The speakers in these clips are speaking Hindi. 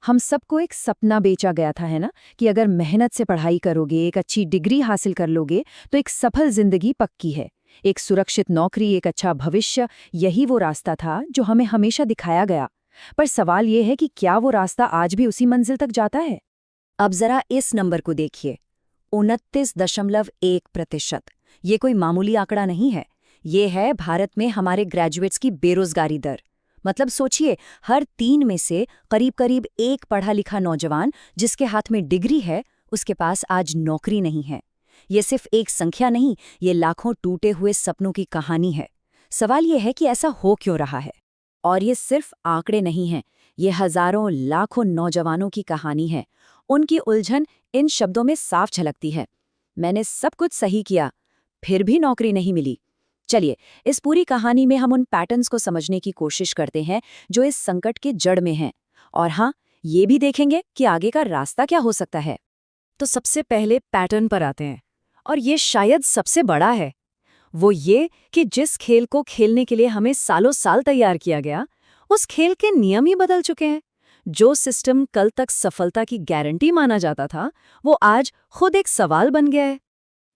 हम सबको एक सपना बेचा गया था, है ना, कि अगर मेहनत से पढ़ाई करोगे, एक अच्छी डिग्री हासिल कर लोगे तो एक सफल जिंदगी पक्की है। एक सुरक्षित नौकरी, एक अच्छा भविष्य, यही वो रास्ता था जो हमें हमेशा दिखाया गया। पर सवाल ये है कि क्या वो रास्ता आज भी उसी मंजिल तक जाता है? अब जरा इस नंबर को देखिए, 29.1%। ये कोई मामूली आंकड़ा नहीं है। ये है भारत में हमारे ग्रेजुएट्स की बेरोजगारी दर। मतलब सोचिए, हर 3 में से करीब करीब एक पढ़ा लिखा नौजवान जिसके हाथ में डिग्री है, उसके पास आज नौकरी नहीं है। ये सिर्फ एक संख्या नहीं, ये लाखों टूटे हुए सपनों की कहानी है। सवाल ये है कि ऐसा हो क्यों रहा है? और ये सिर्फ आंकड़े नहीं हैं, ये हजारों लाखों नौजवानों की कहानी है। उनकी उलझन इन शब्दों में साफ झलकती है। मैंने सब कुछ सही किया, फिर भी नौकरी नहीं मिली। चलिए, इस पूरी कहानी में हम उन पैटर्न्स को समझने की कोशिश करते हैं जो इस संकट के जड़ में हैं। और हाँ, ये भी देखेंगे कि आगे का रास्ता क्या हो सकता है। तो सबसे पहले पैटर्न पर आते हैं, और ये शायद सबसे बड़ा है। वो ये कि जिस खेल को खेलने के लिए हमें सालों साल तैयार किया गया, उस खेल के नियम ही बदल चुके हैं। जो सिस्टम कल तक सफलता की गारंटी माना जाता था, वो आज खुद एक सवाल बन गया है।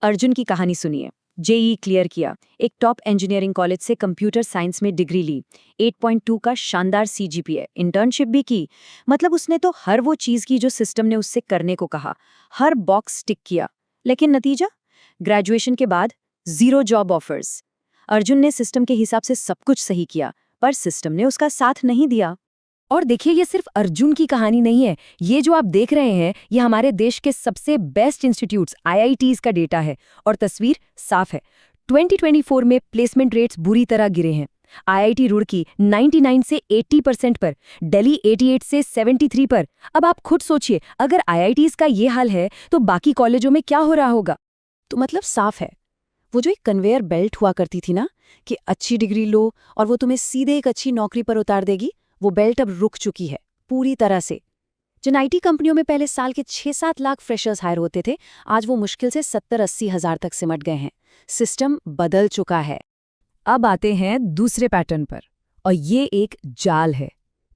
अर्जुन की कहानी सुनिए। जेईई क्लियर किया, एक टॉप इंजीनियरिंग कॉलेज से कंप्यूटर साइंस में डिग्री ली, 8.2 का शानदार सीजीपीए, इंटर्नशिप भी की। मतलब उसने तो हर वो चीज की जो सिस्टम ने उससे करने को कहा, हर बॉक्स टिक किया। लेकिन नतीजा? ग्रेजुएशन के बाद 0 जॉब ऑफर्स। अर्जुन ने सिस्टम के हिसाब से सब कुछ सही किया, पर सिस्टम ने उसका साथ नहीं दिया। और देखिए, ये सिर्फ अर्जुन की कहानी नहीं है। ये जो आप देख रहे हैं, ये हमारे देश के सबसे बेस्ट इंस्टीट्यूट्स आईआईटीज का डेटा है, और तस्वीर साफ है। 2024 में प्लेसमेंट रेट्स बुरी तरह गिरे हैं। आईआईटी रुड़की 99 से 80% पर, दिल्ली 88 से 73 पर। अब आप खुद सोचिए, अगर आईआईटीज का ये हाल है तो बाकी कॉलेजों में क्या हो रहा होगा? तो मतलब साफ है, वो जो एक कन्वेयर बेल्ट हुआ करती थी ना, कि अच्छी डिग्री लो और वो तुम्हें सीधे एक अच्छी नौकरी पर उतार देगी, वो बेल्ट अब रुक चुकी है पूरी तरह से। जिन आईटी कंपनियों में पहले साल के 6-7 लाख फ्रेशर्स हायर होते थे, आज वो मुश्किल से 70-80 हजार तक सिमट गए हैं। सिस्टम बदल चुका है। अब आते हैं दूसरे पैटर्न पर, और ये एक जाल है,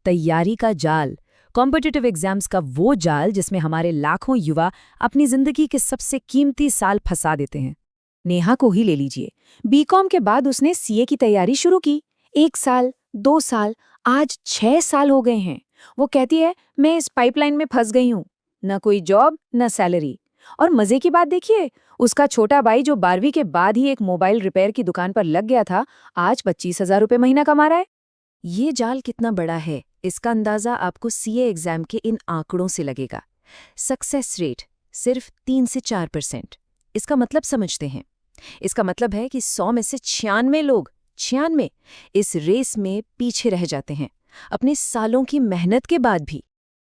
तैयारी का जाल। कॉम्पिटिटिव एग्जाम्स का वो जाल जिसमें हमारे लाखों युवा अपनी जिंदगी के सबसे कीमती साल फंसा देते हैं। नेहा को ही ले लीजिए। बीकॉम के बाद उसने सीए की तैयारी शुरू की। 1 साल, 2 साल, आज 6 साल हो गए हैं। वो कहती है, मैं इस पाइपलाइन में फंस गई हूँ, न कोई जॉब न सैलरी। और मजे की बात देखिए, उसका छोटा भाई जो 12वीं के बाद ही एक मोबाइल रिपेयर की दुकान पर लग गया था, आज 25,000 रुपये महीना कमा रहा है। ये जाल कितना बड़ा है, इसका अंदाजा आपको सीए एग्जाम के इन आंकड़ों से लगेगा। सक्सेस रेट सिर्फ 3 से 4%। इसका मतलब समझते हैं? इसका मतलब है कि 100 में से 96 लोग, 96, इस रेस में पीछे रह जाते हैं, अपने सालों की मेहनत के बाद भी।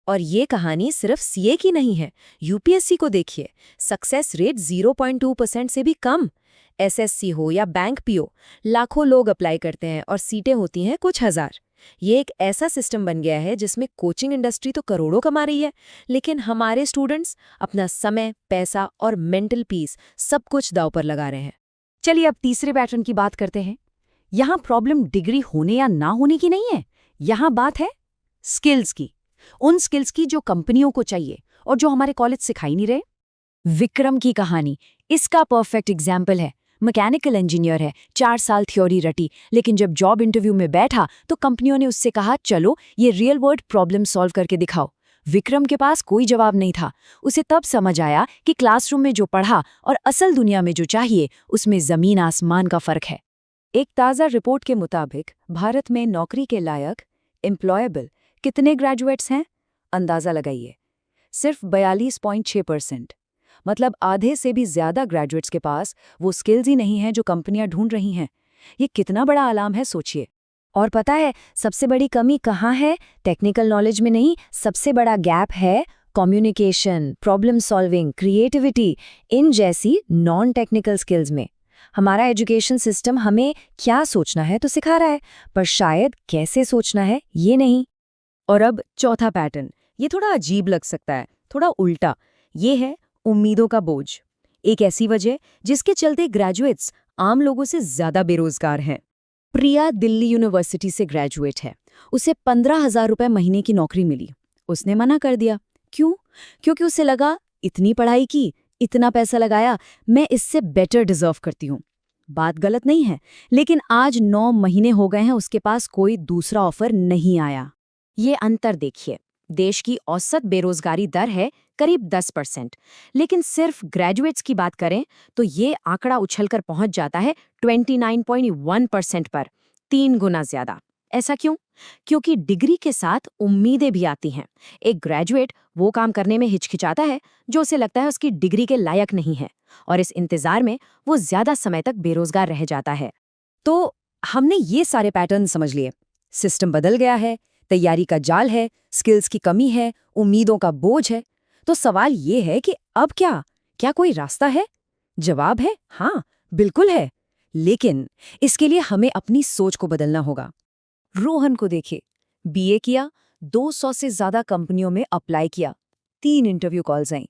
और ये कहानी सिर्फ सीए की नहीं है। यूपीएससी को देखिए, सक्सेस रेट 0.2% से भी कम। एसएससी हो या बैंक पीओ, लाखों लोग अप्लाई करते हैं और सीटें होती हैं कुछ हजार। ये एक ऐसा सिस्टम बन गया है जिसमें कोचिंग इंडस्ट्री तो करोड़ों कमा रही है, लेकिन हमारे स्टूडेंट्स अपना समय, पैसा और मेंटल पीस सब कुछ दांव पर लगा रहे हैं। चलिए, अब तीसरे पैटर्न की बात करते हैं। यहाँ प्रॉब्लम डिग्री होने या ना होने की नहीं है, यहाँ बात है स्किल्स की। उन स्किल्स की जो कंपनियों को चाहिए और जो हमारे कॉलेज सिखाई नहीं रहे। विक्रम की कहानी इसका परफेक्ट एग्जाम्पल है। मैकेनिकल इंजीनियर है, 4 साल थ्योरी रटी, लेकिन जब जॉब इंटरव्यू में बैठा तो कंपनियों ने उससे कहा, चलो ये रियल वर्ल्ड प्रॉब्लम सॉल्व करके दिखाओ। विक्रम के पास कोई जवाब नहीं था। उसे तब समझ आया कि क्लासरूम में जो पढ़ा और असल दुनिया में जो चाहिए, उसमें जमीन आसमान का फर्क है। एक ताज़ा रिपोर्ट के मुताबिक भारत में नौकरी के लायक, एम्प्लॉयबल कितने ग्रेजुएट्स हैं? अंदाज़ा लगाइए, सिर्फ 42.6%। मतलब आधे से भी ज्यादा ग्रेजुएट्स के पास वो स्किल्स ही नहीं हैं जो कंपनियां ढूंढ रही हैं। ये कितना बड़ा अलार्म है, सोचिए। और पता है सबसे बड़ी कमी कहाँ है? टेक्निकल नॉलेज में नहीं, सबसे बड़ा गैप है कम्युनिकेशन, प्रॉब्लम सॉल्विंग, क्रिएटिविटी, इन जैसी नॉन टेक्निकल स्किल्स में। हमारा एजुकेशन सिस्टम हमें क्या सोचना है तो सिखा रहा है, पर शायद कैसे सोचना है ये नहीं। और अब चौथा पैटर्न, ये थोड़ा अजीब लग सकता है, थोड़ा उल्टा। ये है उम्मीदों का बोझ। एक ऐसी वजह जिसके चलते ग्रेजुएट्स आम लोगों से ज्यादा बेरोजगार हैं। प्रिया दिल्ली यूनिवर्सिटी से ग्रेजुएट है, उसे 15,000 रुपये महीने की नौकरी मिली। उसने मना कर दिया। क्यों? क्योंकि उसे लगा इतनी पढ़ाई की, इतना पैसा लगाया, मैं इससे बेटर डिजर्व करती हूँ। बात गलत नहीं है, लेकिन आज 9 महीने हो गए हैं, उसके पास कोई दूसरा ऑफर नहीं आया। ये अंतर देखिए, देश की औसत बेरोजगारी दर है करीब 10%, लेकिन सिर्फ ग्रेजुएट्स की बात करें तो ये आंकड़ा उछलकर पहुंच जाता है 29.1% पर, 3 गुना ज्यादा। ऐसा क्यों? क्योंकि डिग्री के साथ उम्मीदें भी आती हैं। एक ग्रेजुएट वो काम करने में हिचकिचाता है जो उसे लगता है उसकी डिग्री के लायक नहीं है, और इस इंतजार में वो ज्यादा समय तक बेरोजगार रह जाता है। तो हमने ये सारे पैटर्न समझ लिए। सिस्टम बदल गया है, तैयारी का जाल है, स्किल्स की कमी है, उम्मीदों का बोझ है। तो सवाल ये है कि अब क्या? क्या कोई रास्ता है? जवाब है हाँ, बिल्कुल है। लेकिन इसके लिए हमें अपनी सोच को बदलना होगा। रोहन को देखे, बीए किया, 200 से ज्यादा कंपनियों में अप्लाई किया, 3 इंटरव्यू कॉल्स आई,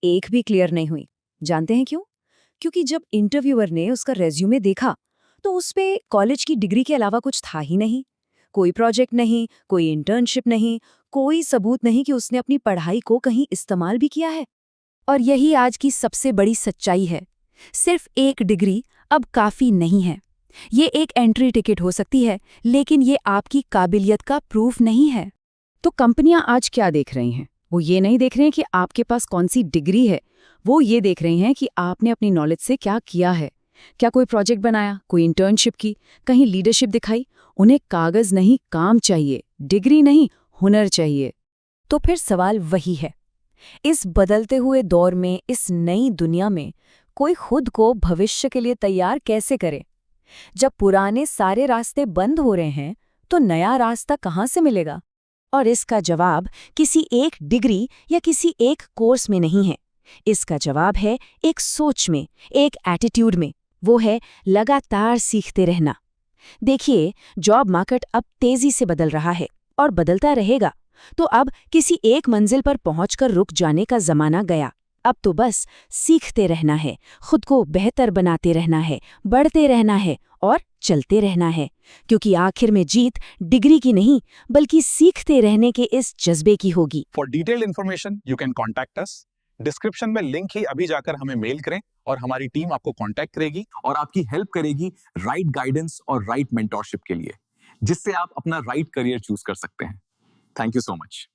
एक भी क्लियर नहीं हुई। जानते हैं क्यों? क्योंकि जब इंटरव्यूअर ने उसका रेज्यूमे देखा तो उस पे कॉलेज की डिग्री के अलावा कुछ था ही नहीं। कोई प्रोजेक्ट नहीं, कोई इंटर्नशिप नहीं, कोई सबूत नहीं कि उसने अपनी पढ़ाई को कहीं इस्तेमाल भी किया है। और यही आज की सबसे बड़ी सच्चाई है। सिर्फ एक डिग्री अब काफी नहीं है। ये एक एंट्री टिकट हो सकती है, लेकिन ये आपकी काबिलियत का प्रूफ नहीं है। तो कंपनियां आज क्या देख रही हैं? वो ये नहीं देख रहे हैं कि आपके पास कौन सी डिग्री है, वो ये देख रही हैं कि आपने अपनी नॉलेज से क्या किया है। क्या कोई प्रोजेक्ट बनाया, कोई इंटर्नशिप की, कहीं लीडरशिप दिखाई? उन्हें कागज नहीं, काम चाहिए, डिग्री नहीं, हुनर चाहिए। तो फिर सवाल वही है, इस बदलते हुए दौर में, इस नई दुनिया में कोई खुद को भविष्य के लिए तैयार कैसे करे? जब पुराने सारे रास्ते बंद हो रहे हैं तो नया रास्ता कहाँ से मिलेगा? और इसका जवाब किसी एक डिग्री या किसी एक कोर्स में नहीं है। इसका जवाब है एक सोच में, एक एटीट्यूड में। वो है लगातार सीखते रहना। देखिए, जॉब मार्केट अब तेजी से बदल रहा है और बदलता रहेगा। तो अब किसी एक मंजिल पर पहुंचकर रुक जाने का जमाना गया। अब तो बस सीखते रहना है, खुद को बेहतर बनाते रहना है, बढ़ते रहना है और चलते रहना है। क्योंकि आखिर में जीत डिग्री की नहीं, बल्कि सीखते रहने के इस जज्बे की होगी। For detailed information you can contact us. Description में लिंक है, अभी जाकर हमें मेल करें और हमारी टीम आपको कॉन्टैक्ट करेगी और आपकी हेल्प करेगी राइट गाइडेंस और राइट मेंटोरशिप के लिए, जिससे आप अपना राइट करियर चूज कर सकते हैं। Thank you so much.